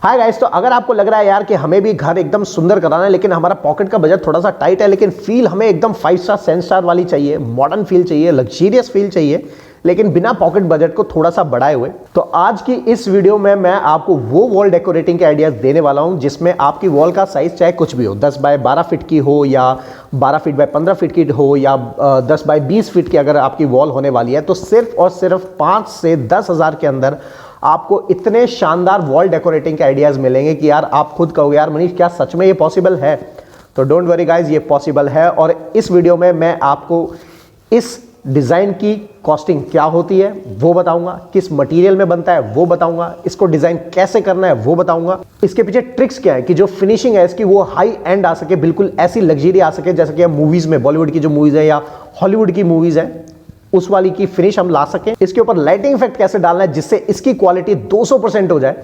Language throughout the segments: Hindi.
हाय गाइस, तो अगर आपको लग रहा है यार कि हमें भी घर एकदम सुंदर कराना है लेकिन हमारा पॉकेट का बजट थोड़ा सा टाइट है, लेकिन फील हमें एकदम 5 स्टार 7 स्टार वाली चाहिए, मॉडर्न फील चाहिए, लग्जरियस फील चाहिए, लेकिन बिना पॉकेट बजट को थोड़ा सा बढ़ाए हुए, तो आज की इस वीडियो में मैं आपको वो वॉल डेकोरेटिंग के आइडियाज देने वाला हूं जिसमें आपकी वॉल का साइज चाहे कुछ भी हो, 10 बाय 12 फीट की हो या 12 फीट बाय 15 फीट की हो या 10 बाय 20 फीट की अगर आपकी वॉल होने वाली है, तो सिर्फ और सिर्फ 5 से 10 हज़ार के अंदर आपको इतने शानदार वॉल डेकोरेटिंग के आइडियाज मिलेंगे कि यार आप खुद कहोगे यार मनीष क्या सच में ये पॉसिबल है। तो डोंट वरी गाइज, ये पॉसिबल है। और इस वीडियो में मैं आपको इस डिज़ाइन की कॉस्टिंग क्या होती है वो बताऊंगा, किस मटेरियल में बनता है वो बताऊंगा, इसको डिज़ाइन कैसे करना है वो बताऊंगा, इसके पीछे ट्रिक्स क्या है कि जो फिनिशिंग है इसकी वो हाई एंड आ सके, बिल्कुल ऐसी लग्जरी आ सके जैसे कि मूवीज़ में, बॉलीवुड की जो मूवीज़ है या हॉलीवुड की मूवीज़ है उस वाली की फिनिश हम ला सकें। इसके ऊपर लाइटिंग इफेक्ट कैसे डालना है जिससे इसकी क्वालिटी 200% हो जाए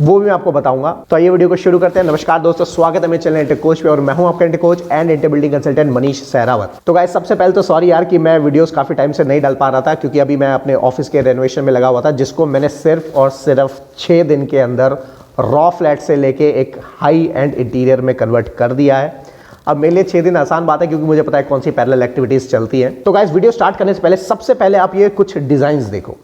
वो भी मैं आपको बताऊंगा। तो ये वीडियो को शुरू करते हैं। नमस्कार दोस्तों, स्वागत है मेरे चैनल इंटर कोच पे और मैं हूं आपका inter coach and inter building consultant Manish Sehrawat. तो गाइस, सबसे पहले तो सॉरी यार कि मैं वीडियोस काफी टाइम से नहीं डाल पा रहा था क्योंकि अभी मैं अपने ऑफिस के रेनोवेशन में लगा हुआ था, जिसको मैंने सिर्फ और सिर्फ 6 दिन के अंदर रॉ फ्लैट से लेके एक हाई एंड इंटीरियर में कन्वर्ट कर दिया है। अब मेरे लिए 6 दिन आसान बात है क्योंकि मुझे पता है कौन सी पैरेलल एक्टिविटीज चलती हैं। तो गाइस, वीडियो स्टार्ट करने से पहले सबसे पहले आप ये कुछ डिजाइन्स देखो।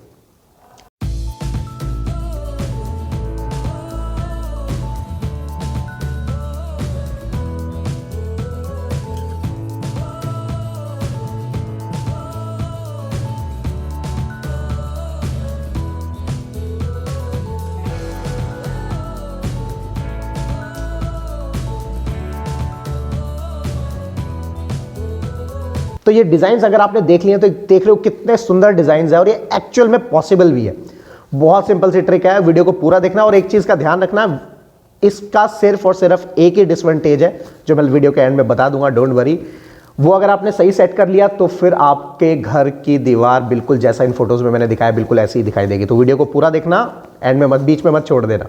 तो ये डिजाइन्स अगर आपने देख लिए तो देख रहे हो कितने सुंदर डिजाइन्स है और ये एक्चुअल में पॉसिबल भी है। बहुत सिंपल सी ट्रिक है, वीडियो को पूरा देखना और एक चीज का ध्यान रखना, इसका सिर्फ और सिर्फ एक ही डिसएडवांटेज है जो मैं वीडियो के एंड में बता दूंगा, डोंट वरी। वो अगर आपने सही सेट कर लिया तो फिर आपके घर की दीवार बिल्कुल जैसा इन फोटोज में मैंने दिखाया बिल्कुल ऐसी ही दिखाई देगी। तो वीडियो को पूरा देखना, एंड में मत, बीच में मत छोड़ देना।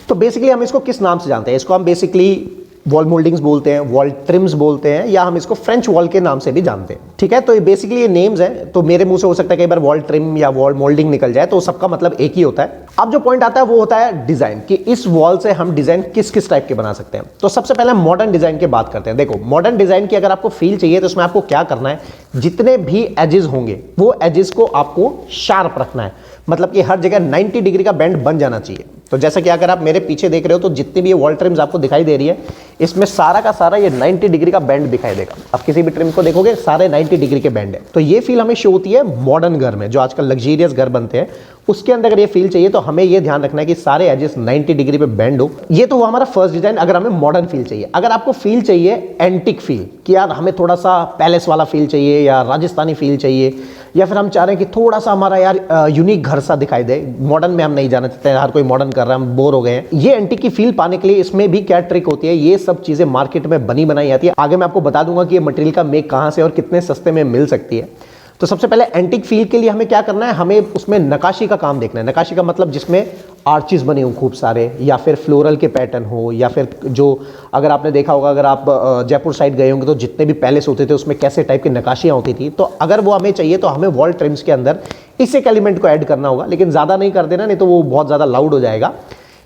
तो बेसिकली हम इसको किस नाम से जानते हैं? इसको हम बेसिकली वॉल मोल्डिंग्स बोलते हैं, वॉल ट्रिम्स बोलते हैं, या हम इसको फ्रेंच वॉल के नाम से भी जानते हैं। ठीक है, तो ये बेसिकली ये नेम्स हैं। तो मेरे मुंह से हो सकता है कई बार वॉल ट्रिम या वॉल मोल्डिंग निकल जाए, तो सबका मतलब एक ही होता है। अब जो पॉइंट आता है वो होता है डिजाइन, कि इस वॉल से हम डिजाइन किस किस टाइप के बना सकते हैं। तो सबसे पहले मॉडर्न डिजाइन की बात करते हैं। देखो, मॉडर्न डिजाइन की अगर आपको फील चाहिए तो उसमें आपको क्या करना है, जितने भी एजेस होंगे वो एजेस को आपको शार्प रखना है, मतलब कि हर जगह 90 डिग्री का बेंड बन जाना चाहिए। तो जैसा कि अगर आप मेरे पीछे देख रहे हो तो जितनी भी ये वॉल ट्रिम्स आपको दिखाई दे रही है इसमें सारा का सारा ये 90 डिग्री का बेंड दिखाई देगा। आप किसी भी ट्रिम को देखोगे सारे 90 डिग्री के बेंड है। तो ये फील हमें शो होती है मॉडर्न घर में, जो आजकल लग्जरियस घर बनते हैं उसके अंदर अगर ये फील चाहिए तो हमें ये ध्यान रखना है कि सारे एजेस 90 डिग्री पे बेंड हो। ये तो वो हमारा फर्स्ट डिजाइन, अगर हमें मॉडर्न फील चाहिए। अगर आपको फील चाहिए एंटिक फील, कि यार हमें थोड़ा सा पैलेस वाला फील चाहिए या राजस्थानी फील चाहिए, या फिर हम चाह रहे हैं कि थोड़ा सा हमारा यार यूनिक घर सा दिखाई दे, मॉडर्न में हम नहीं जाना चाहते हैं, हर कोई मॉडर्न कर रहा है, हम बोर हो गए हैं, ये एंटिक की फील पाने के लिए इसमें भी क्या ट्रिक होती है, ये सब चीजें मार्केट में बनी बनाई आती है। आगे मैं आपको बता दूंगा कि ये मटेरियल का मेक कहां से और कितने सस्ते में मिल सकती है। तो सबसे पहले एंटिक फील के लिए हमें क्या करना है, हमें उसमें नकाशी का काम देखना है। नकाशी का मतलब जिसमें आर्चेस बने हों खूब सारे, या फिर फ्लोरल के पैटर्न हो, या फिर जो अगर आपने देखा होगा, अगर आप जयपुर साइड गए होंगे तो जितने भी पैलेस होते थे उसमें कैसे टाइप की नकाशियाँ होती थी। तो अगर वो हमें चाहिए तो हमें वॉल ट्रिम्स के अंदर इस एक एलिमेंट को ऐड करना होगा, लेकिन ज़्यादा नहीं कर देना, नहीं तो वो बहुत ज़्यादा लाउड हो जाएगा।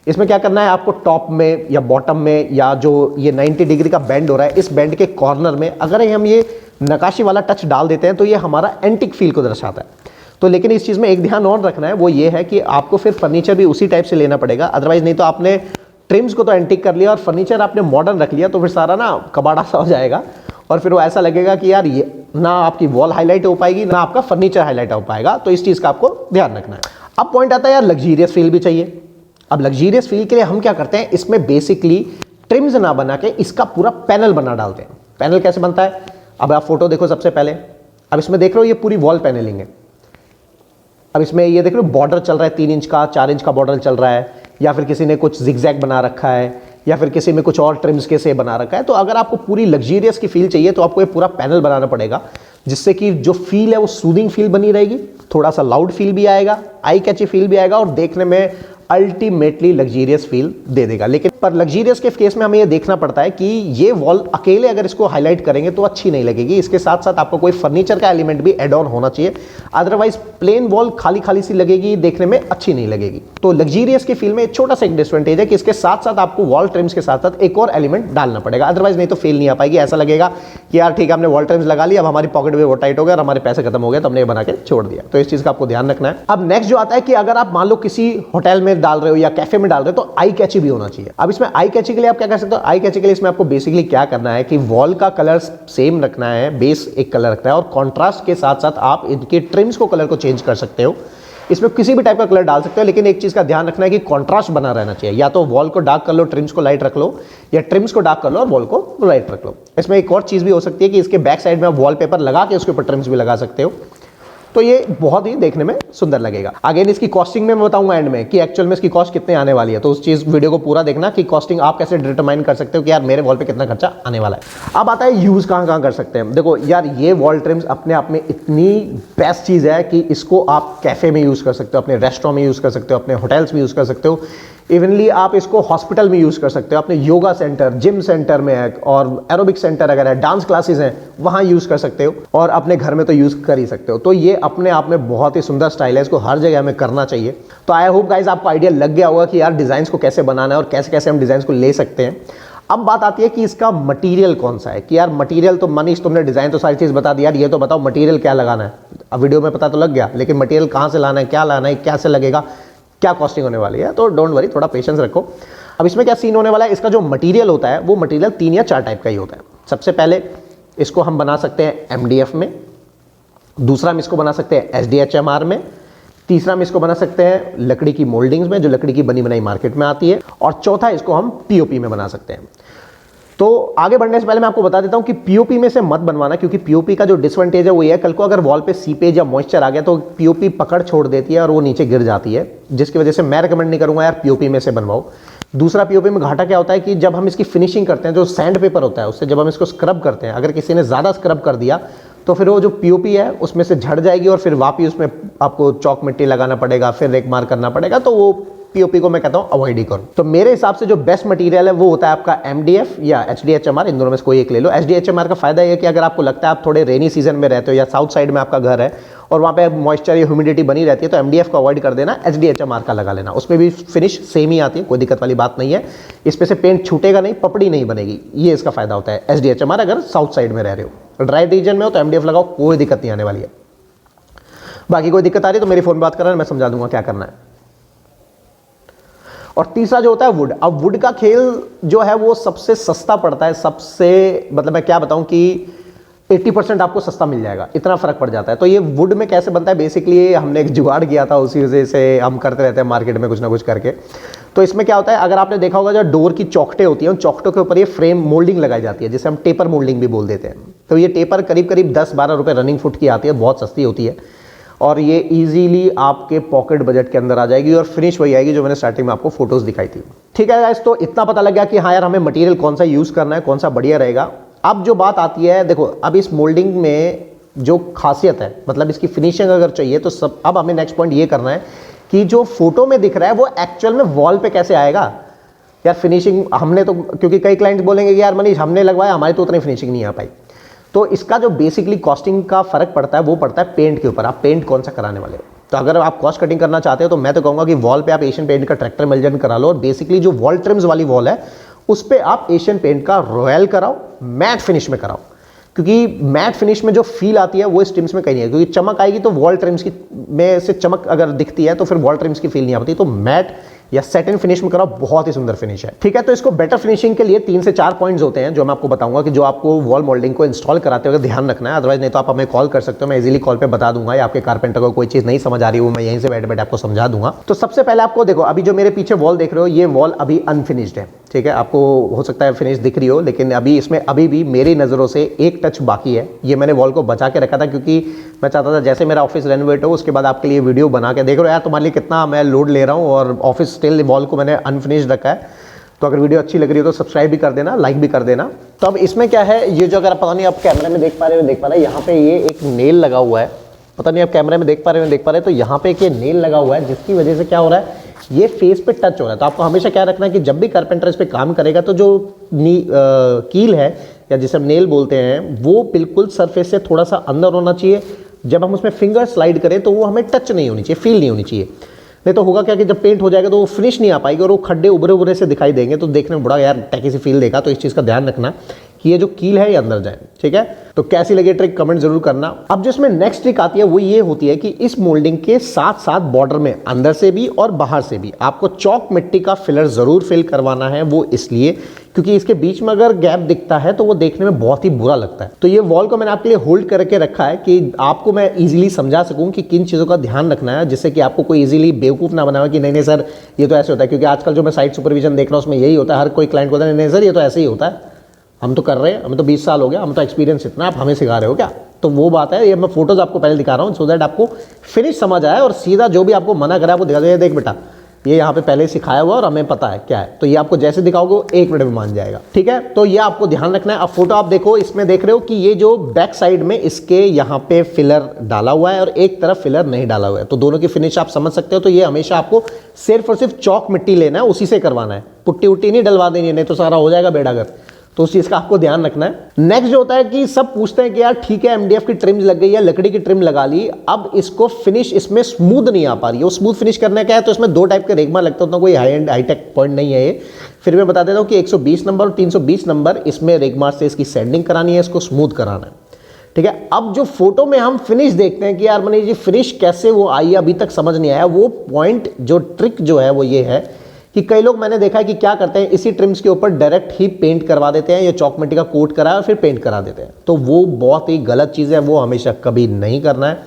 इसमें क्या करना है आपको, टॉप में या बॉटम में, या जो ये 90 डिग्री का बेंड हो रहा है इस बेंड के कॉर्नर में अगर हम ये नकाशी वाला टच डाल देते हैं तो ये हमारा एंटिक फील को दर्शाता है। तो लेकिन इस चीज़ में एक ध्यान और रखना है, वो ये है कि आपको फिर फर्नीचर भी उसी टाइप से लेना पड़ेगा, अदरवाइज नहीं तो आपने ट्रिम्स को तो एंटिक कर लिया और फर्नीचर आपने मॉडर्न रख लिया तो फिर सारा ना कबाड़ा सा हो जाएगा और फिर वो ऐसा लगेगा कि यार ये ना आपकी वॉल हाईलाइट हो पाएगी ना आपका फर्नीचर हाईलाइट हो पाएगा। तो इस चीज़ का आपको ध्यान रखना है। अब पॉइंट आता है यार लग्जरियस फील भी चाहिए। अब लग्जरियस फील के लिए हम क्या करते हैं, इसमें बेसिकली ट्रिम्स ना बना के इसका पूरा पैनल बना डालते हैं। पैनल कैसे बनता है, अब आप फोटो देखो सबसे पहले। अब इसमें देख रहे हो ये पूरी वॉल पैनलिंग है। अब इसमें ये देख रहे हो बॉर्डर चल रहा है, 3 इंच का 4 इंच का बॉर्डर चल रहा है, या फिर किसी ने कुछ जिगजैग बना रखा है, या फिर किसी में कुछ और ट्रिम्स के से बना रखा है। तो अगर आपको पूरी लग्जरियस की फील चाहिए तो आपको ये पूरा पैनल बनाना पड़ेगा, जिससे कि जो फील है वो सूदिंग फील बनी रहेगी, थोड़ा सा लाउड फील भी आएगा, आई कैची फील भी आएगा और देखने में अल्टीमेटली लग्जरियस फील दे देगा। लेकिन पर लग्जरियस के केस में हमें ये देखना पड़ता है कि ये वॉल अकेले अगर इसको हाईलाइट करेंगे तो अच्छी नहीं लगेगी, इसके साथ साथ आपको कोई फर्नीचर का एलिमेंट भी एड ऑन होना चाहिए, अदरवाइज प्लेन वॉल खाली खाली सी लगेगी, देखने में अच्छी नहीं लगेगी। तो लग्जरियस की फील में एक छोटा सा एक डिसएडवांटेज है कि इसके साथ साथ आपको वॉल ट्रिम्स के साथ साथ एक और एलिमेंट डालना पड़ेगा, अदरवाइज नहीं तो फील नहीं आ पाएगी। ऐसा लगेगा कि यार ठीक है हमने वॉल ट्रिम्स लगा लिया, अब हमारी पॉकेट भी वो टाइट हो गया और हमारे पैसे खत्म हो गए, तो हमने ये बना के छोड़ दिया। तो इस चीज का आपको ध्यान रखना है। अब नेक्स्ट जो आता है कि अगर आप मान लो किसी होटल में डाल रहे हो या कैफे में डाल रहे हो तो आई कैची भी होना चाहिए। अब इसमें आई कैची के लिए आप क्या कर सकते हो, आई कैची के लिए इसमें आपको बेसिकली क्या करना है कि वॉल का कलर सेम रखना है, बेस एक कलर रखना है और कॉन्ट्रास्ट के साथ साथ आप इनके ट्रिम्स को कलर को चेंज कर सकते हो। इसमें किसी भी टाइप का कलर डाल सकते हो, लेकिन एक चीज का ध्यान रखना है कि कॉन्ट्रास्ट बना रहना चाहिए। या तो वॉल को डार्क कर लो, ट्रिम्स को लाइट रख लो, या ट्रिम्स को डार्क कर लो और वॉल को लाइट रख लो। इसमें एक और चीज भी हो सकती है कि इसके बैक साइड में आप वॉलपेपर लगा के उसके ऊपर ट्रिम्स भी लगा सकते हो, तो ये बहुत ही देखने में सुंदर लगेगा। अगेन इसकी कॉस्टिंग में मैं बताऊंगा एंड में कि एक्चुअल में इसकी कॉस्ट कितने आने वाली है, तो उस चीज वीडियो को पूरा देखना कि कॉस्टिंग आप कैसे डिटरमाइन कर सकते हो कि यार मेरे वॉल पे कितना खर्चा आने वाला है। अब आता है यूज कहां कहां कर सकते हैं। देखो यार ये वॉल ट्रिम्स अपने आप में इतनी बेस्ट चीज है कि इसको आप कैफे में यूज कर सकते हो, अपने रेस्टोरेंट में यूज कर सकते हो, अपने होटल्स में यूज कर सकते हो, इवनली आप इसको हॉस्पिटल में यूज कर सकते हो, अपने योगा सेंटर, जिम सेंटर में है और एरोबिक सेंटर अगर है, डांस क्लासेस हैं वहां यूज कर सकते हो और अपने घर में तो यूज कर ही सकते हो। तो ये अपने आप में बहुत ही सुंदर स्टाइल है, इसको हर जगह हमें करना चाहिए। तो आई होप गाइज आपको आइडिया लग गया होगा कि यार डिजाइन को कैसे बनाना है और कैसे कैसे हम डिजाइन को ले सकते हैं। अब बात आती है कि इसका मटेरियल कौन सा है, कि यार मटेरियल तो मनीष तुमने डिजाइन तो सारी चीज बता दी, यार ये तो बताओ मटेरियल क्या लगाना है। अब वीडियो में पता तो लग गया, लेकिन मटेरियल कहां से लाना है, क्या लाना है, कैसे लगेगा, क्या कॉस्टिंग होने वाली है, तो डोंट वरी, थोड़ा पेशेंस रखो। अब इसमें क्या सीन होने वाला है, इसका जो मटेरियल होता है वो मटेरियल 3 या 4 टाइप का ही होता है। सबसे पहले इसको हम बना सकते हैं MDF में, दूसरा हम इसको बना सकते हैं SDHMR में, तीसरा हम इसको बना सकते हैं लकड़ी की मोल्डिंग्स में जो लकड़ी की बनी बनाई मार्केट में आती है, और चौथा इसको हम POP में बना सकते हैं। तो आगे बढ़ने से पहले मैं आपको बता देता हूं कि पीओपी में से मत बनवाना, क्योंकि पीओपी का जो डिसएडवांटेज है वो ये है, कल को अगर वॉल पे सीपेज या मॉइस्चर आ गया तो पीओपी पकड़ छोड़ देती है और वो नीचे गिर जाती है, जिसकी वजह से मैं रिकमेंड नहीं करूंगा यार पीओपी में से बनवाओ। दूसरा पीओपी में घाटा क्या होता है कि जब हम इसकी फिनिशिंग करते हैं, जो सैंड पेपर होता है उससे जब हम इसको स्क्रब करते हैं, अगर किसी ने ज़्यादा स्क्रब कर दिया तो फिर वो जो पीओपी है उसमें से झड़ जाएगी और फिर वापिस उसमें आपको चौक मिट्टी लगाना पड़ेगा, फिर रेक मार करना पड़ेगा, तो वो पीओपी को मैं कहता हूं अवॉइड ही करो। तो मेरे हिसाब से जो बेस्ट मटेरियल है वो होता है आपका MDF या HDHMR, इन दोनों में से कोई एक ले लो। HDHMR का फायदा ये है कि अगर आपको लगता है आप थोड़े रेनी सीजन में रहते हो या साउथ साइड में आपका घर है और वहाँ पे मॉइस्चर या ह्यूमिडिटी बनी रहती है, तो MDF को अवॉइड कर देना, HDHMR का लगा लेना। उसमें भी फिनिश सेम ही आती है, कोई दिक्कत वाली बात नहीं है, इसमें से पेंट छूटेगा नहीं, पपड़ी नहीं बनेगी, ये इसका फायदा होता है HDHMR अगर साउथ साइड में रह रहे हो। ड्राई रीजन में हो तो MDF लगाओ, कोई दिक्कत नहीं आने वाली है। बाकी कोई दिक्कत आ रही है तो मेरी फोन में बात करना, मैं समझा दूंगा क्या करना है। और तीसरा जो होता है वुड। अब वुड का खेल जो है वो सबसे सस्ता पड़ता है, सबसे मतलब मैं क्या बताऊं कि 80% आपको सस्ता मिल जाएगा, इतना फर्क पड़ जाता है। तो ये वुड में कैसे बनता है, बेसिकली हमने एक जुगाड़ किया था, उसी वजह से हम करते रहते हैं मार्केट में कुछ ना कुछ करके। तो इसमें क्या होता है, अगर आपने देखा होगा जो डोर की चौखटें होती हैं, उन चौखटों के ऊपर ये फ्रेम मोल्डिंग लगाई जाती है, जिसे हम टेपर मोल्डिंग भी बोल देते हैं। तो ये टेपर करीब करीब 10-12 रुपये रनिंग फुट की आती है, बहुत सस्ती होती है और ये इजीली आपके पॉकेट बजट के अंदर आ जाएगी और फिनिश वही आएगी जो मैंने स्टार्टिंग में आपको फोटोज दिखाई थी। ठीक है गाइस, तो इतना पता लग गया कि हाँ यार हमें मटेरियल कौन सा यूज करना है, कौन सा बढ़िया रहेगा। अब जो बात आती है, देखो अब इस मोल्डिंग में जो खासियत है, मतलब इसकी फिनिशिंग अगर चाहिए तो सब, अब हमें नेक्स्ट पॉइंट ये करना है कि जो फोटो में दिख रहा है वो एक्चुअल में वॉल पे कैसे आएगा। यार फिनिशिंग हमने तो, क्योंकि कई क्लाइंट्स बोलेंगे कि यार मनीष हमने लगवाया, हमारी तो उतनी फिनिशिंग नहीं आ पाई। तो इसका जो बेसिकली कॉस्टिंग का फर्क पड़ता है वो पड़ता है पेंट के ऊपर, आप पेंट कौन सा कराने वाले हो। तो अगर आप कॉस्ट कटिंग करना चाहते हो तो मैं तो कहूँगा कि वॉल पे आप एशियन पेंट का ट्रैक्टर मेल्जन करा लो और बेसिकली जो वॉल ट्रिम्स वाली वॉल है उस पर आप एशियन पेंट का रॉयल कराओ, मैट फिनिश में कराओ, क्योंकि मैट फिनिश में जो फील आती है वो इस ट्रिम्स में कहीं नहीं है। क्योंकि चमक आएगी तो वॉल ट्रिम्स की में से चमक अगर दिखती है तो फिर वॉल ट्रिम्स की फील नहीं आती। तो मैट या सेटिन फिनिश में कराओ, बहुत ही सुंदर फिनिश है। ठीक है, तो इसको बेटर फिनिशिंग के लिए 3 से 4 पॉइंट्स होते हैं जो मैं आपको बताऊंगा कि जो आपको वॉल मोल्डिंग को इंस्टॉल कराते हुए ध्यान रखना है। अदरवाइज नहीं तो आप हमें कॉल कर सकते हो, मैं इजीली कॉल पे बता दूंगा, या आपके कारपेंटर को कोई चीज नहीं समझ आ रही वो मैं यहीं से बैठ बैठ आपको समझा दूंगा। तो सबसे पहले आपको देखो, अभी जो मेरे पीछे वॉल देख रहे हो ये वॉल अभी अनफिनिश्ड है। ठीक है, आपको हो सकता है फिनिश दिख रही हो, लेकिन अभी इसमें अभी भी मेरी नज़रों से एक टच बाकी है। ये मैंने वॉल को बचा के रखा था क्योंकि मैं चाहता था जैसे मेरा ऑफिस रेनोवेट हो उसके बाद आपके लिए वीडियो बना के देख रहे हो यार तुम्हारे लिए कितना मैं लोड ले रहा हूँ, और ऑफिस स्टिल वॉल को मैंने अनफिनिश्ड रखा है। तो अगर वीडियो अच्छी लग रही हो तो सब्सक्राइब भी कर देना, लाइक भी कर देना। तो अब इसमें क्या है, ये जो अगर पता नहीं आप कैमरे में देख पा रहे हो, यहाँ पे ये एक नेल लगा हुआ है, पता नहीं आप कैमरे में देख पा रहे हो, तो यहाँ पे एक ये नेल लगा हुआ है जिसकी वजह से क्या हो रहा है, ये फेस पे टच हो रहा है। तो आपको हमेशा क्या रखना है कि जब भी कारपेंटर इस पे काम करेगा तो जो कील है या जिसे हम नेल बोलते हैं वो बिल्कुल सरफेस से थोड़ा सा अंदर होना चाहिए। जब हम उसमें फिंगर स्लाइड करें तो वो हमें टच नहीं होनी चाहिए, फील नहीं होनी चाहिए। नहीं तो होगा क्या कि जब पेंट हो जाएगा तो वो फिनिश नहीं आ पाएगी और वो खड्डे उभरे उभरे से दिखाई देंगे, तो देखने में बड़ा यार टैकी सी फील देगा। तो इस चीज़ का ध्यान रखना कि ये जो कील है ये अंदर जाए, ठीक है। तो कैसी लगी ट्रिक कमेंट जरूर करना। अब जो इसमें नेक्स्ट ट्रिक आती है वो ये होती है कि इस मोल्डिंग के साथ साथ बॉर्डर में अंदर से भी और बाहर से भी आपको चौक मिट्टी का फिलर जरूर फिल करवाना है। वो इसलिए क्योंकि इसके बीच में अगर गैप दिखता है तो वो देखने में बहुत ही बुरा लगता है। तो ये वॉल को मैंने आपके लिए होल्ड करके रखा है कि आपको मैं इजीली समझा सकूं कि किन चीज़ों का ध्यान रखना है, जिससे कि आपको कोई इजीली बेवकूफ़ ना बनावे कि नहीं नहीं सर ये तो ऐसे होता है। क्योंकि आजकल जो मैं साइट सुपरविजन देख रहा हूँ उसमें यही होता है, हर कोई क्लाइंट बोलता है नहीं सर ये तो ऐसे ही होता है, हम तो कर रहे हैं, हमें तो 20 साल हो गया, हम तो एक्सपीरियंस इतना, आप हमें सिखा रहे हो क्या। तो वो बात है, ये मैं फोटोज आपको पहले दिखा रहा हूँ सो दैट आपको फिनिश समझ आए और सीधा जो भी आपको मना करा वो दिखा दे, देख बेटा ये यहाँ पे पहले सिखाया हुआ और हमें पता है क्या है। तो ये आपको जैसे दिखाओगे वो 1 मिनट में मान जाएगा, ठीक है। तो ये आपको ध्यान रखना है। अब फोटो आप देखो, इसमें देख रहे हो कि ये जो बैक साइड में इसके यहाँ पे फिलर डाला हुआ है और एक तरफ फिलर नहीं डाला हुआ है, तो दोनों की फिनिश आप समझ सकते हो। तो ये हमेशा आपको सिर्फ और सिर्फ चौक मिट्टी लेना है, उसी से करवाना है, पुट्टी उट्टी नहीं डलवा देनी है, नहीं तो सारा हो जाएगा बेड़ागर। तो उस चीज का आपको ध्यान रखना है। नेक्स्ट जो होता है कि सब पूछते हैं कि यार ठीक है एमडीएफ की ट्रिम लग गई है, लकड़ी की ट्रिम लगा ली, अब इसको फिनिश इसमें स्मूथ नहीं आ पा रही है, वो स्मूथ फिनिश करना क्या है। तो इसमें 2 टाइप के रेगमा लगता है, कोई हाई एंड हाईटेक पॉइंट नहीं है ये। फिर मैं बता देता हूँ कि 120 नंबर और 320 नंबर इसमें रेगमा से इसकी सैंडिंग करानी है, इसको स्मूथ कराना है, ठीक है। अब जो फोटो में हम फिनिश देखते हैं कि यार मनीष जी फिनिश कैसे वो आई अभी तक समझ नहीं आया, वो पॉइंट जो ट्रिक जो है वो ये है कि कई लोग मैंने देखा है कि क्या करते हैं इसी ट्रिम्स के ऊपर डायरेक्ट ही पेंट करवा देते हैं, ये चौक मिट्टी का कोट करा और फिर पेंट करा देते हैं। तो वो बहुत ही गलत चीज़ है, वो हमेशा कभी नहीं करना है।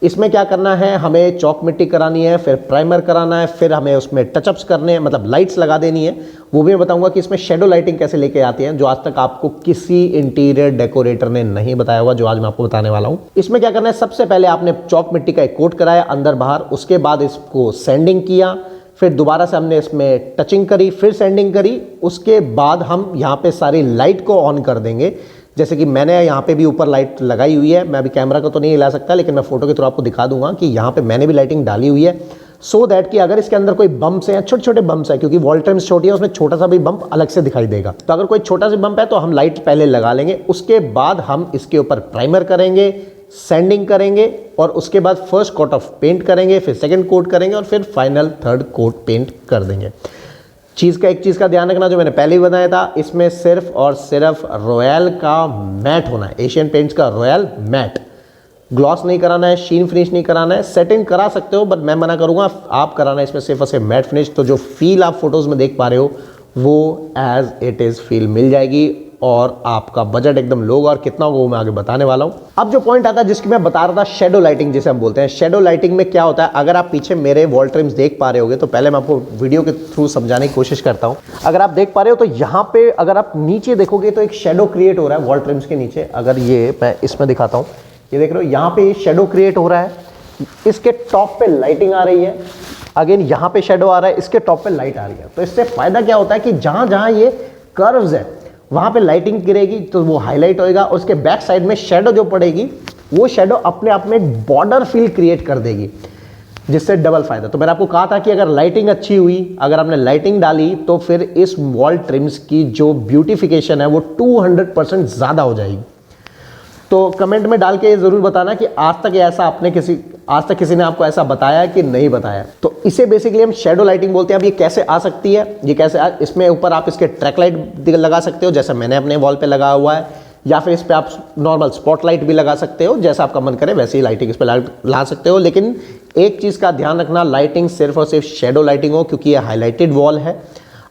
इसमें क्या करना है, हमें चौक मिट्टी करानी है, फिर प्राइमर कराना है, फिर हमें उसमें टचअप्स करने हैं, मतलब लाइट्स लगा देनी है। वो भी मैं बताऊंगा कि इसमें शेडो लाइटिंग कैसे लेके आती है, जो आज तक आपको किसी इंटीरियर डेकोरेटर ने नहीं बताया हुआ, जो आज मैं आपको बताने वाला हूँ। इसमें क्या करना है, सबसे पहले आपने चौक मिट्टी का एक कोट कराया अंदर बाहर, उसके बाद इसको सैंडिंग किया, फिर दोबारा से हमने इसमें टचिंग करी, फिर सैंडिंग करी। उसके बाद हम यहाँ पे सारी लाइट को ऑन कर देंगे। जैसे कि मैंने यहाँ पे भी ऊपर लाइट लगाई हुई है, मैं अभी कैमरा को तो नहीं हिला सकता लेकिन मैं फोटो के थ्रू आपको दिखा दूंगा कि यहाँ पे मैंने भी लाइटिंग डाली हुई है, सो दैट कि अगर इसके अंदर कोई बम्प्स हैं, छोटे छोटे बम्प्स है, क्योंकि वॉल ट्रिम्स छोटी है उसमें छोटा सा भी बम्प अलग से दिखाई देगा, तो अगर कोई छोटा सा बम्प है तो हम लाइट पहले लगा लेंगे। उसके बाद हम इसके ऊपर प्राइमर करेंगे, सैंडिंग करेंगे और उसके बाद फर्स्ट कोट ऑफ पेंट करेंगे, फिर सेकंड कोट करेंगे और फिर फाइनल थर्ड कोट पेंट कर देंगे। एक चीज़ का ध्यान रखना जो मैंने पहले ही बताया था, इसमें सिर्फ और सिर्फ रॉयल का मैट होना है, एशियन पेंट्स का रॉयल मैट। ग्लॉस नहीं कराना है, शीन फिनिश नहीं कराना है, सेटिंग करा सकते हो बट मैं मना करूंगा, आप कराना है इसमें सिर्फ और सिर्फ मैट फिनिश। तो जो फील आप फोटोज में देख पा रहे हो वो एज इट इज़ फील मिल जाएगी और आपका बजट एकदम लो होगा। और कितना होगा वो मैं आगे बताने वाला हूं। अब जो पॉइंट आता है जिसकी मैं बता रहा था, शेडो लाइटिंग जिसे हम बोलते हैं। शेडो लाइटिंग में क्या होता है, अगर आप पीछे मेरे वॉल ट्रिम्स देख पा रहे होगे तो पहले मैं आपको वीडियो के थ्रू समझाने की कोशिश करता हूं। अगर आप देख पा रहे हो तो यहाँ पे अगर आप नीचे देखोगे तो एक शेडो क्रिएट हो रहा है वॉल ट्रिम्स के नीचे। अगर ये मैं इसमें दिखाता हूँ, ये देख रहे हो यहाँ पे शेडो क्रिएट हो रहा है, इसके टॉप पे लाइटिंग आ रही है, अगेन यहाँ पे शेडो आ रहा है, इसके टॉप पे लाइट आ रही है। तो इससे फायदा क्या होता है कि जहां जहां ये कर्व्स है वहां पे लाइटिंग गिरेगी तो वो हाईलाइट होएगा और उसके बैक साइड में शेडो जो पड़ेगी वो शेडो अपने आप में एक बॉर्डर फील क्रिएट कर देगी, जिससे डबल फायदा। तो मैंने आपको कहा था कि अगर लाइटिंग अच्छी हुई, अगर आपने लाइटिंग डाली तो फिर इस वॉल ट्रिम्स की जो ब्यूटिफिकेशन है वो 200% ज्यादा हो जाएगी। तो कमेंट में डाल के जरूर बताना कि आज तक किसी ने आपको ऐसा बताया कि नहीं बताया। तो इसे बेसिकली हम शेडो लाइटिंग बोलते हैं। अब ये कैसे आ सकती है, ये कैसे इसमें ऊपर आप इसके ट्रैक लाइट लगा सकते हो जैसा मैंने अपने वॉल पे लगा हुआ है, या फिर इस पे आप नॉर्मल स्पॉट लाइट भी लगा सकते हो, जैसा आपका मन करे वैसे ही लाइटिंग इस पे ला सकते हो। लेकिन एक चीज का ध्यान रखना, लाइटिंग सिर्फ और सिर्फ शेडो लाइटिंग हो, क्योंकि ये हाईलाइटेड वॉल है।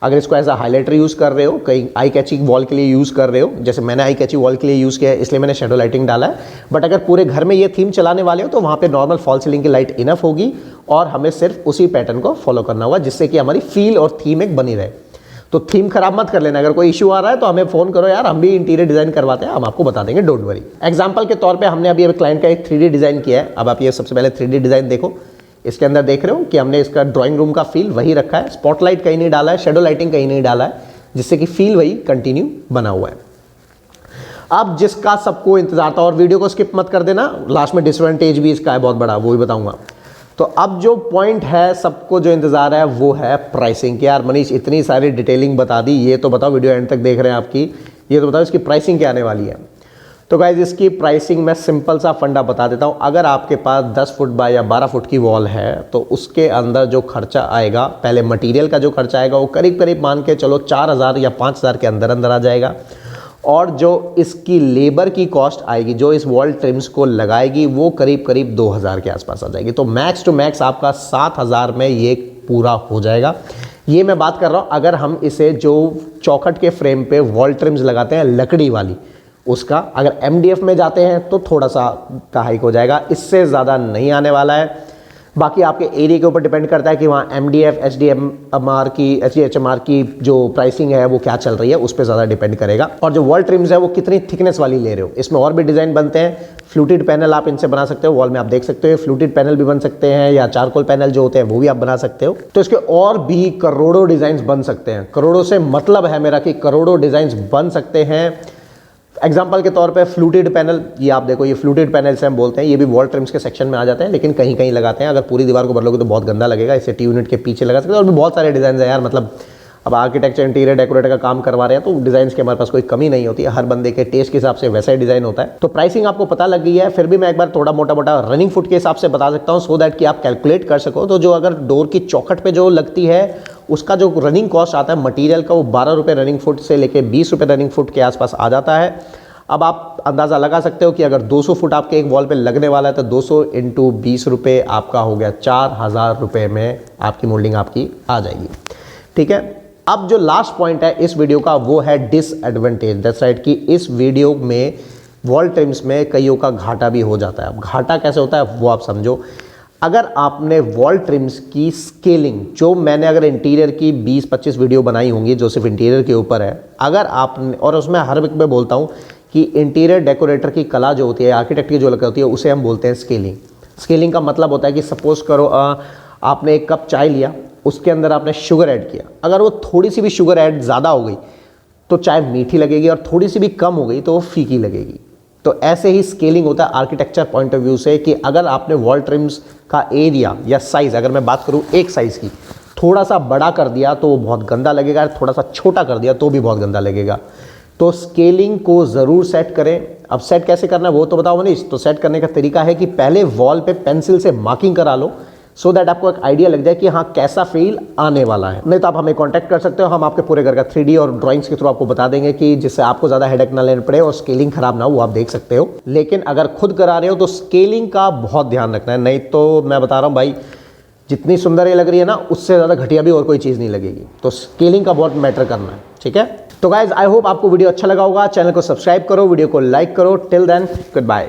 अगर इसको एज अ हाईलाइटर यूज़ कर रहे हो, कहीं आई कैचिंग वॉल के लिए यूज़ कर रहे हो, जैसे मैंने आई कैची वॉल के लिए यूज़ किया है इसलिए मैंने शेडो लाइटिंग डाला है। बट अगर पूरे घर में ये थीम चलाने वाले हो तो वहाँ पे नॉर्मल फॉल सीलिंग की लाइट इनफ होगी और हमें सिर्फ उसी पैटर्न को फॉलो करना होगा, जिससे कि हमारी फील और थीम एक बनी रहे। तो थीम खराब मत कर लेना, अगर कोई इशू आ रहा है तो हमें फ़ोन करो यार, हम भी इंटीरियर डिज़ाइन करवाते हैं, हम आपको बता देंगे, डोंट वरी। एग्जाम्पल के तौर पर हमने अभी क्लाइंट का एक 3D डिज़ाइन किया है। अब आप ये सबसे पहले 3D डिज़ाइन देखो, इसके अंदर देख रहे हो कि हमने इसका ड्राइंग रूम का फील वही रखा है, स्पॉटलाइट कहीं नहीं डाला है, शेडो लाइटिंग कहीं नहीं डाला है, जिससे कि फील वही कंटिन्यू बना हुआ है। अब जिसका सबको इंतजार था, और वीडियो को स्किप मत कर देना, लास्ट में डिसएडवांटेज भी इसका है बहुत बड़ा, वो भी बताऊंगा। तो अब जो पॉइंट है, सबको जो इंतज़ार है वो है प्राइसिंग। यार मनीष इतनी सारी डिटेलिंग बता दी, ये तो बताओ, वीडियो एंड तक देख रहे हैं आपकी, ये तो बताओ इसकी प्राइसिंग क्या आने वाली है। तो गाइज इसकी प्राइसिंग मैं सिंपल सा फंडा बता देता हूँ। अगर आपके पास 10 फुट बाय या 12 फुट की वॉल है तो उसके अंदर जो खर्चा आएगा, पहले मटेरियल का जो खर्चा आएगा वो करीब करीब मान के चलो 4000 या 5000 के अंदर अंदर आ जाएगा। और जो इसकी लेबर की कॉस्ट आएगी, जो इस वॉल ट्रिम्स को लगाएगी, वो करीब करीब 2000 के आसपास आ जाएगी। तो मैक्स टू मैक्स आपका 7000 में ये पूरा हो जाएगा। ये मैं बात कर रहा हूँ अगर हम इसे जो चौखट के फ्रेम पे वॉल ट्रिम्स लगाते हैं लकड़ी वाली, उसका। अगर MDF में जाते हैं तो थोड़ा सा का हाइक हो जाएगा, इससे ज़्यादा नहीं आने वाला है। बाकी आपके एरिया के ऊपर डिपेंड करता है कि वहाँ MDF HDHMR की जो प्राइसिंग है वो क्या चल रही है, उस पर ज़्यादा डिपेंड करेगा। और जो वॉल ट्रिम्स है वो कितनी थिकनेस वाली ले रहे हो। इसमें और भी डिज़ाइन बनते हैं। फ्लूटेड पैनल आप इनसे बना सकते हो, वॉल में आप देख सकते हो फ्लूटेड पैनल भी बन सकते हैं, या चारकोल पैनल जो होते हैं वो भी आप बना सकते हो। तो इसके और भी करोड़ों डिज़ाइन बन सकते हैं। करोड़ों से मतलब है मेरा कि करोड़ों डिज़ाइन बन सकते हैं। एग्जाम्पल के तौर पे फ्लूटेड पैनल, ये आप देखो, ये फ्लूटेड पैनल से हम बोलते हैं, ये भी वॉल ट्रिम्स के सेक्शन में आ जाते हैं, लेकिन कहीं कहीं लगाते हैं। अगर पूरी दीवार को भर लोगे तो बहुत गंदा लगेगा, इसे टी यूनिट के पीछे लगा सकते हैं। और भी बहुत सारे डिज़ाइन है यार, मतलब अब आर्किटेक्चर इंटीरियर डेकोरेटर का काम करवा रहे हैं तो डिज़ाइन की हमारे पास कोई कमी नहीं होती है। हर बंदे के टेस्ट के हिसाब से वैसा ही डिज़ाइन होता है। तो प्राइसिंग आपको पता लग गई है, फिर भी मैं एक बार थोड़ा मोटा रनिंग फुट के हिसाब से बता सकता हूँ, सो दैट कि आप कैलकुलेट कर सको। तो जो अगर डोर की चौखट पे जो लगती है उसका जो रनिंग कॉस्ट आता है मटीरियल का, वो 12 रुपये रनिंग फुट से लेके 20 रुपये रनिंग फुट के आसपास आ जाता है। अब आप अंदाज़ा लगा सकते हो कि अगर 200 फुट आपके एक वॉल पे लगने वाला है तो 200 इंटू 20 रुपये आपका हो गया 4000 रुपये में आपकी मोल्डिंग आपकी आ जाएगी। ठीक है, अब जो लास्ट पॉइंट है इस वीडियो का वो है डिसएडवांटेज। दैट्स राइट कि इस वीडियो में वॉल ट्रिम्स में कईयों का घाटा भी हो जाता है। अब घाटा कैसे होता है वो आप समझो। अगर आपने वॉल ट्रिम्स की स्केलिंग, जो मैंने अगर इंटीरियर की 20-25 वीडियो बनाई होंगी जो सिर्फ इंटीरियर के ऊपर है, अगर आपने, और उसमें हर वीक में बोलता हूँ कि इंटीरियर डेकोरेटर की कला जो होती है, आर्किटेक्ट की जो कला होती है, उसे हम बोलते हैं स्केलिंग। स्केलिंग का मतलब होता है कि सपोज करो आपने एक कप चाय लिया, उसके अंदर आपने शुगर ऐड किया। अगर वो थोड़ी सी भी शुगर ऐड ज़्यादा हो गई तो चाय मीठी लगेगी, और थोड़ी सी भी कम हो गई तो वो फीकी लगेगी। तो ऐसे ही स्केलिंग होता है आर्किटेक्चर पॉइंट ऑफ व्यू से, कि अगर आपने वॉल ट्रिम्स का एरिया या साइज़, अगर मैं बात करूँ एक साइज़ की, थोड़ा सा बड़ा कर दिया तो वो बहुत गंदा लगेगा, थोड़ा सा छोटा कर दिया तो भी बहुत गंदा लगेगा। तो स्केलिंग को ज़रूर सेट करें। अब सेट कैसे करना है वो तो बताओ मनीष। तो सेट करने का तरीका है कि पहले वॉल पे पेंसिल से मार्किंग करा लो, सो दैट आपको एक आइडिया लग जाए कि हाँ कैसा फील आने वाला है। नहीं तो आप हमें कांटेक्ट कर सकते हो, हम आपके पूरे घर का 3D और ड्राइंग्स के थ्रू आपको बता देंगे, कि जिससे आपको ज़्यादा हेडेक ना लेना पड़े और स्केलिंग खराब ना हो, वो आप देख सकते हो। लेकिन अगर खुद करा रहे हो तो स्केलिंग का बहुत ध्यान रखना है, नहीं तो मैं बता रहा हूँ भाई, जितनी सुंदर ये लग रही है ना, उससे ज़्यादा घटिया भी और कोई चीज़ नहीं लगेगी। तो स्केलिंग का बहुत मैटर करना है। ठीक है, तो गाइज आई होप आपको वीडियो अच्छा लगा होगा। चैनल को सब्सक्राइब करो, वीडियो को लाइक करो। Till then good bye.